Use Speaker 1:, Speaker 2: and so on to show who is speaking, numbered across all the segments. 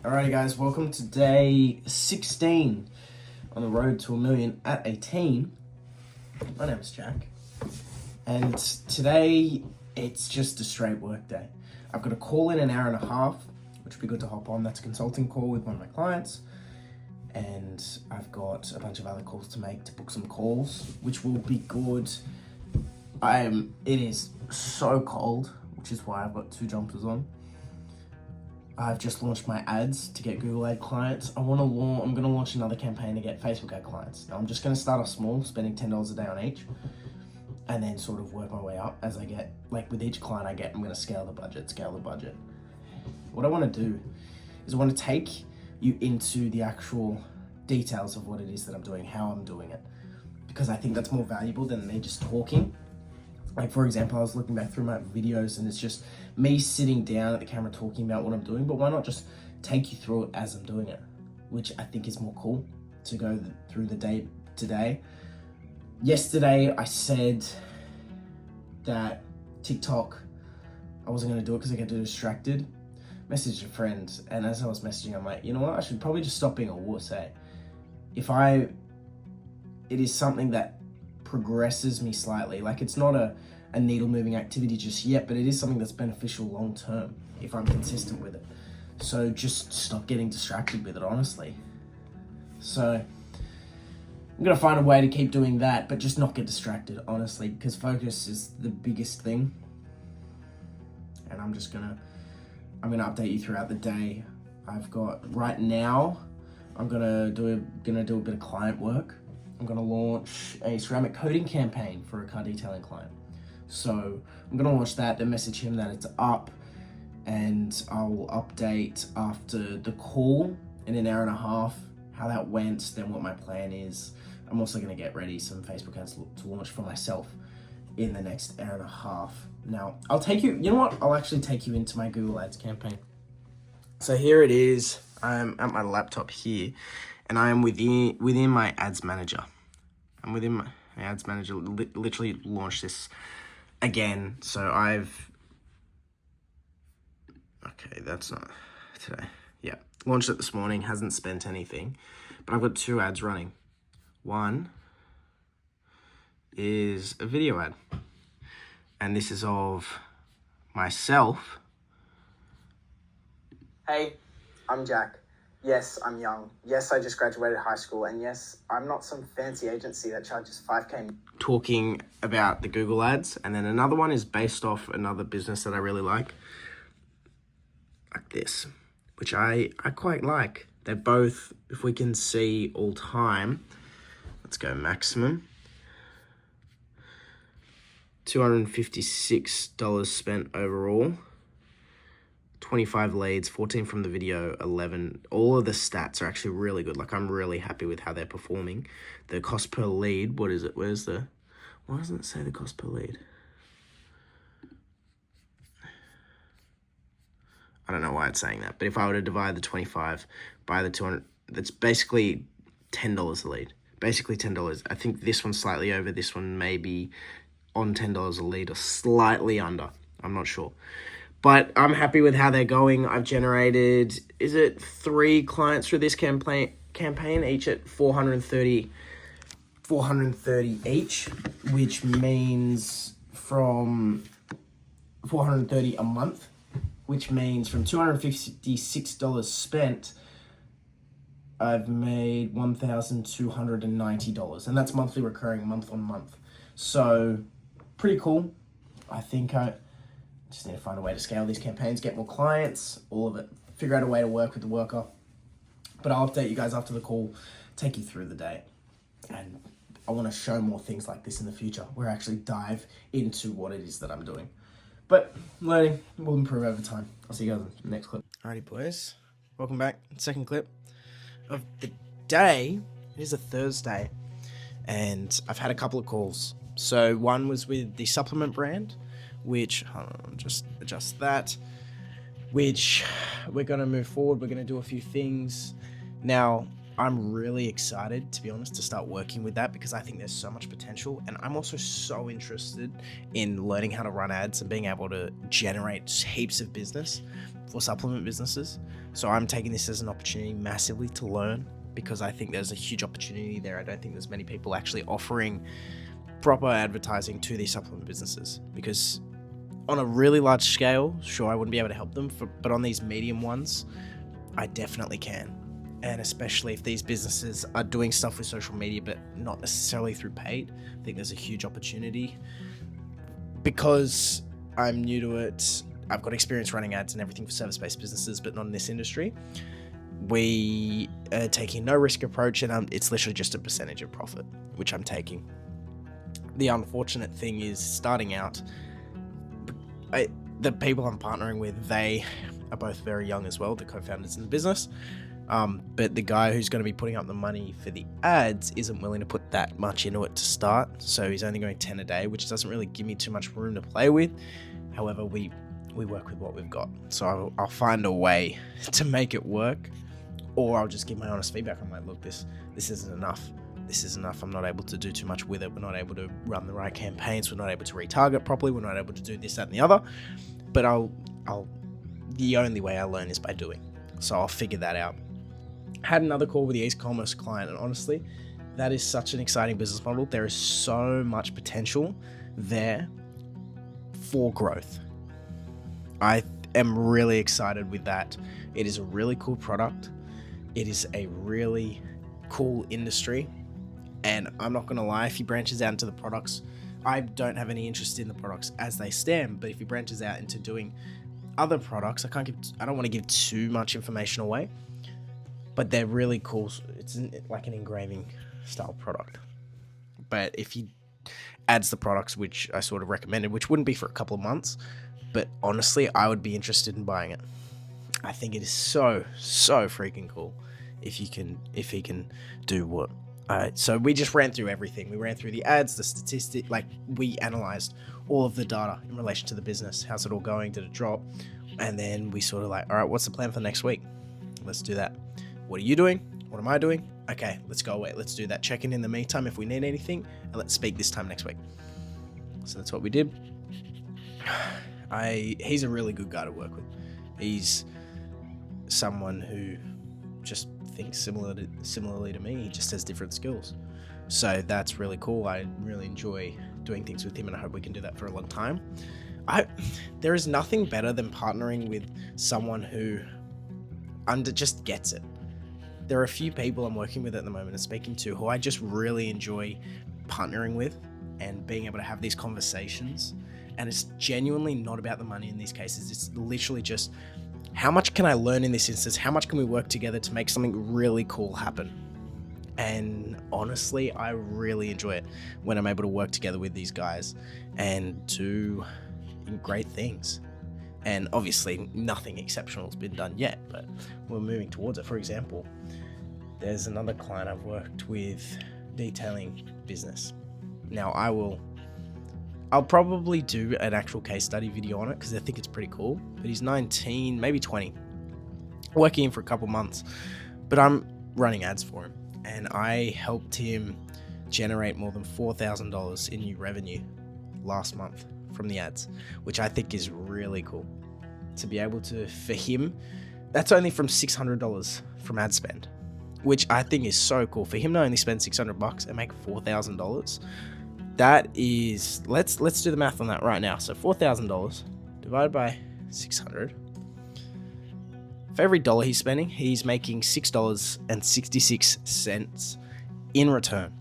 Speaker 1: Alrighty guys, welcome to day 16 on the road to 1 million at 18. My name is Jack, and today it's just a straight work day. I've got a call in an hour and a half, which would be good to hop on. That's a consulting call with one of my clients, and I've got a bunch of other calls to make to book some calls, which will be good. It is so cold, which is why I've got two jumpers on. I've just launched my ads to get Google ad clients. I'm gonna launch another campaign to get Facebook ad clients. Now I'm just gonna start off small, spending $10 a day on each, and then sort of work my way up as I get, like with each client I get, I'm gonna scale the budget. What I wanna do is I wanna take you into the actual details of what it is that I'm doing, how I'm doing it, because I think that's more valuable than me just talking. Like for example, I was looking back through my videos and it's just me sitting down at the camera talking about what I'm doing, but why not just take you through it as I'm doing it, which I think is more cool to go through the day today. Yesterday, I said that TikTok, I wasn't gonna do it because I get distracted. Messaged a friend, and as I was messaging, I'm like, you know what? I should probably just stop being a wuss. It is something that progresses me slightly. Like it's not a needle moving activity just yet, but it is something that's beneficial long term if I'm consistent with it. So just stop getting distracted with it, honestly. So I'm gonna find a way to keep doing that, but just not get distracted, honestly, because focus is the biggest thing. And I'm gonna update you throughout the day. I've got right now, I'm gonna do a bit of client work. I'm gonna launch a ceramic coating campaign for a car detailing client. So I'm gonna launch that, then message him that it's up, and I'll update after the call in an hour and a half how that went, then what my plan is. I'm also gonna get ready some Facebook ads to launch for myself in the next hour and a half. Now, I'll actually take you into my Google Ads campaign. So here it is. I'm at my laptop here, and I am within my ads manager. I'm within my ads manager, literally launched this again. So okay, that's not today. Yeah, launched it this morning, hasn't spent anything, but I've got two ads running. One is a video ad, and this is of myself. Hey, I'm Jack. Yes, I'm young. Yes, I just graduated high school. And yes, I'm not some fancy agency that charges $5K. Talking about the Google ads. And then another one is based off another business that I really like this, which I quite like. They're both, if we can see all time, let's go maximum. $256 spent overall. 25 leads, 14 from the video, 11. All of the stats are actually really good. Like I'm really happy with how they're performing. The cost per lead, what is it? Why doesn't it say the cost per lead? I don't know why it's saying that, but if I were to divide the 25 by the 200, that's basically $10 a lead. Basically $10. I think this one's slightly over, this one maybe on $10 a lead or slightly under. I'm not sure. But I'm happy with how they're going. I've generated, 3 clients through this campaign, each at 430 each, which means from 430 a month, which means from $256 spent, I've made $1,290, and that's monthly recurring, month on month. So pretty cool. I think I just need to find a way to scale these campaigns, get more clients, all of it. Figure out a way to work with the worker. But I'll update you guys after the call, take you through the day. And I want to show more things like this in the future, where I actually dive into what it is that I'm doing. But learning will improve over time. I'll see you guys in the next clip. Alrighty, boys. Welcome back. Second clip of the day. It is a Thursday, and I've had a couple of calls. So one was with the supplement brand, which, hold on, just adjust that, which we're going to move forward. We're going to do a few things. Now, I'm really excited, to be honest, to start working with that because I think there's so much potential. And I'm also so interested in learning how to run ads and being able to generate heaps of business for supplement businesses. So I'm taking this as an opportunity massively to learn, because I think there's a huge opportunity there. I don't think there's many people actually offering proper advertising to these supplement businesses, because on a really large scale, sure, I wouldn't be able to help them, but on these medium ones, I definitely can. And especially if these businesses are doing stuff with social media, but not necessarily through paid, I think there's a huge opportunity. Because I'm new to it, I've got experience running ads and everything for service-based businesses, but not in this industry. We are taking no risk approach, and it's literally just a percentage of profit, which I'm taking. The unfortunate thing is, starting out, the people I'm partnering with, they are both very young as well, the co-founders in the business. But the guy who's going to be putting up the money for the ads isn't willing to put that much into it to start. So he's only going 10 a day, which doesn't really give me too much room to play with. However, we work with what we've got. So I'll find a way to make it work, or I'll just give my honest feedback. I'm like, look, this isn't enough. This is enough. I'm not able to do too much with it. We're not able to run the right campaigns. We're not able to retarget properly. We're not able to do this, that, and the other. But the only way I learn is by doing. So I'll figure that out. Had another call with the e-commerce client, and honestly, that is such an exciting business model. There is so much potential there for growth. I am really excited with that. It is a really cool product. It is a really cool industry. And I'm not going to lie, if he branches out into the products, I don't have any interest in the products as they stand. But if he branches out into doing other products, I don't want to give too much information away. But they're really cool. It's like an engraving style product. But if he adds the products, which I sort of recommended, which wouldn't be for a couple of months, but honestly, I would be interested in buying it. I think it is so freaking cool if he can do what. So we just ran through everything. We ran through the ads, the statistic, like we analyzed all of the data in relation to the business. How's it all going? Did it drop? And then we sort of like, all right, what's the plan for next week? Let's do that. What are you doing? What am I doing? Okay, let's go away. Let's do that. Check in the meantime if we need anything, and let's speak this time next week. So that's what we did. He's a really good guy to work with. He's someone who just thinks similarly to me. He just has different skills. So that's really cool. I really enjoy doing things with him, and I hope we can do that for a long time. There is nothing better than partnering with someone who just gets it. There are a few people I'm working with at the moment and speaking to who I just really enjoy partnering with and being able to have these conversations. And it's genuinely not about the money in these cases. It's literally just, how much can I learn in this instance? How much can we work together to make something really cool happen? And honestly, I really enjoy it when I'm able to work together with these guys and do great things. And obviously nothing exceptional has been done yet, but we're moving towards it. For example, there's another client I've worked with, detailing business. Now I'll probably do an actual case study video on it because I think it's pretty cool. But he's 19, maybe 20, working for a couple months, but I'm running ads for him, and I helped him generate more than $4,000 in new revenue last month from the ads, which I think is really cool. To be able to, for him, that's only from $600 from ad spend, which I think is so cool. For him to only spend $600 and make $4,000, that is, let's do the math on that right now. So $4,000 divided by 600. For every dollar he's spending, he's making $6.66 in return.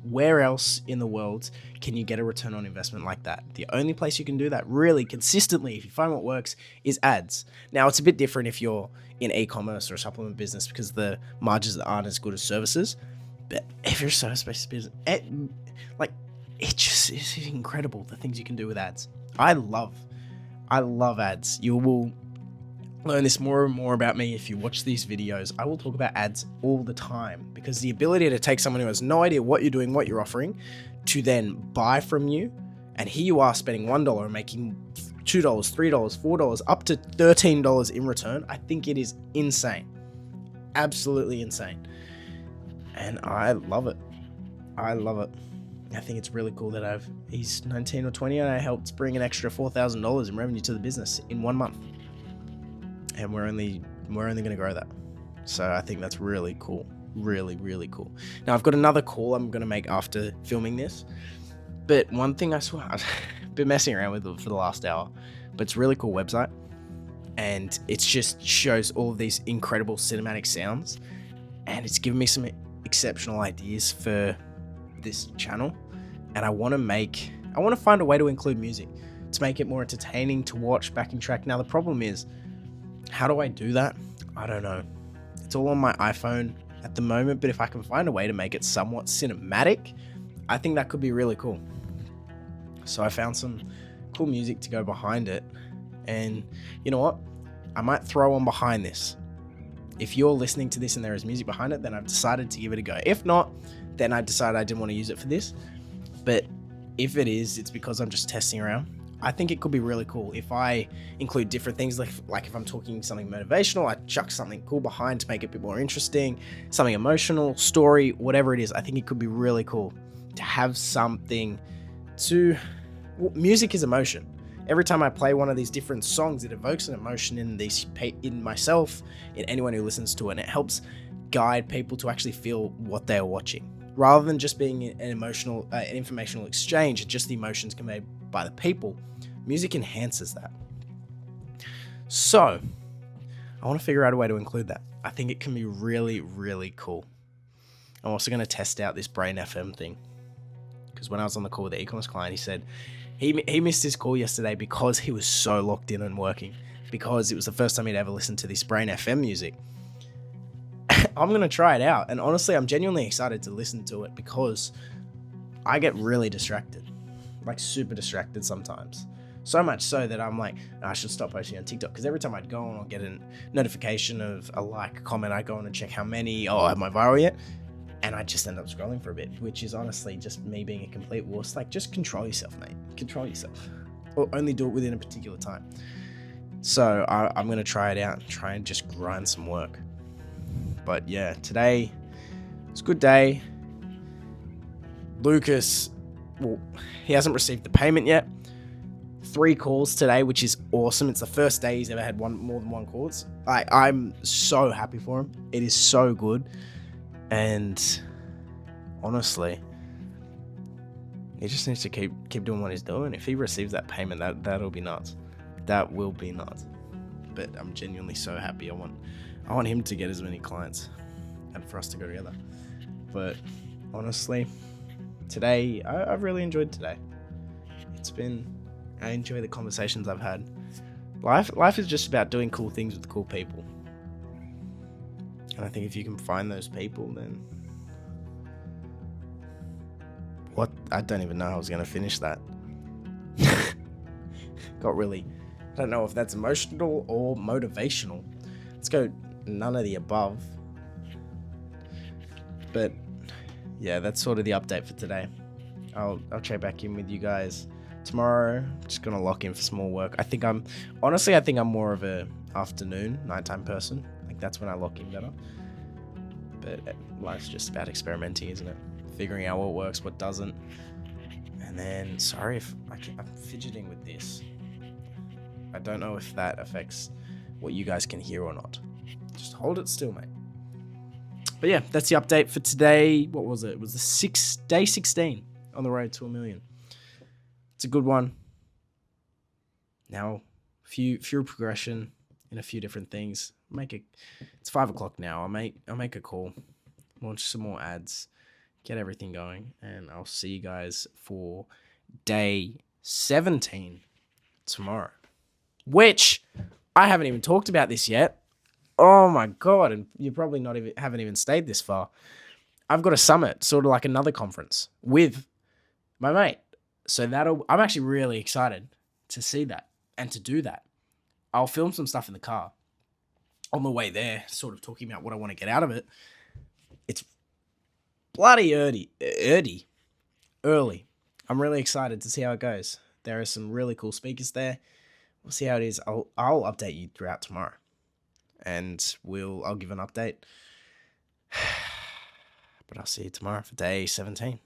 Speaker 1: Where else in the world can you get a return on investment like that? The only place you can do that really consistently, if you find what works, is ads. Now, it's a bit different if you're in e-commerce or a supplement business because the margins aren't as good as services. But if you're a service-based business, it just is incredible the things you can do with ads. I love ads. You will learn this more and more about me if you watch these videos. I will talk about ads all the time because the ability to take someone who has no idea what you're doing, what you're offering, to then buy from you, and here you are spending $1 and making $2, $3, $4, up to $13 in return. I think it is insane. Absolutely insane. And I love it. I think it's really cool that he's 19 or 20 and I helped bring an extra $4,000 in revenue to the business in 1 month. and we're only going to grow that. So I think that's really cool. Really, really cool. Now I've got another call I'm going to make after filming this. But one thing I swear I've been messing around with it for the last hour, but it's a really cool website, and it just shows all of these incredible cinematic sounds, and it's given me some exceptional ideas for this channel. And I want to find a way to include music to make it more entertaining to watch, backing track. Now the problem is, how do I do that? I don't know. It's all on my iPhone at the moment, but if I can find a way to make it somewhat cinematic, I think that could be really cool. So I found some cool music to go behind it, and you know what? I might throw on behind this. If you're listening to this and there is music behind it, then I've decided to give it a go. If not, then I decided I didn't want to use it for this. But if it is, it's because I'm just testing around. I think it could be really cool if I include different things, like if I'm talking something motivational, I chuck something cool behind to make it a bit more interesting, something emotional, story, whatever it is. I think it could be really cool to have something to... Well, music is emotion. Every time I play one of these different songs, it evokes an emotion in myself, in anyone who listens to it, and it helps guide people to actually feel what they're watching, rather than just being an informational exchange and just the emotions conveyed by the people. Music enhances that. So I want to figure out a way to include that. I think it can be really, really cool. I'm also going to test out this Brain FM thing, because when I was on the call with the e-commerce client, he said he missed his call yesterday because he was so locked in and working, because it was the first time he'd ever listened to this Brain FM music. I'm going to try it out, and honestly, I'm genuinely excited to listen to it, because I get really distracted, like super distracted sometimes. So much so that I'm like, I should stop posting on TikTok, because every time I'd go on or get a notification of a like, comment, I go on and check how many, am I viral yet? And I just end up scrolling for a bit, which is honestly just me being a complete wuss. Like, just control yourself, mate. Control yourself. Or only do it within a particular time. So I'm going to try it out and try and just grind some work. But yeah, today, it's a good day. Lucas, well, he hasn't received the payment yet. 3 calls today, which is awesome. It's the first day he's ever had more than 1 call. I'm so happy for him. It is so good. And honestly, he just needs to keep doing what he's doing. If he receives that payment, that'll be nuts. That will be nuts. But I'm genuinely so happy. I want him to get as many clients and for us to go together. But honestly, today, I've really enjoyed today. I enjoy the conversations I've had. Life is just about doing cool things with cool people. And I think if you can find those people, then... What? I don't even know how I was going to finish that. Got really... I don't know if that's emotional or motivational. Let's go none of the above. But yeah, that's sort of the update for today. I'll check back in with you guys tomorrow. I'm just going to lock in for some more work. I think I'm more of a afternoon, nighttime person. That's when I lock in better. But life's just about experimenting, isn't it? Figuring out what works, what doesn't. And then, sorry if I'm fidgeting with this. I don't know if that affects what you guys can hear or not. Just hold it still, mate. But yeah, that's the update for today. What was it? It was day 16 on the road to 1 million. It's a good one. Now, few progression in a few different things. It's 5 o'clock now. I'll make a call, launch some more ads, get everything going, and I'll see you guys for day 17 tomorrow. Which I haven't even talked about this yet. Oh my god! And you probably haven't even stayed this far. I've got a summit, sort of like another conference with my mate. So I'm actually really excited to see that and to do that. I'll film some stuff in the car on the way there, sort of talking about what I want to get out of it. It's bloody early. I'm really excited to see how it goes. There are some really cool speakers there. We'll see how it is. I'll update you throughout tomorrow, and I'll give an update. But I'll see you tomorrow for day 17.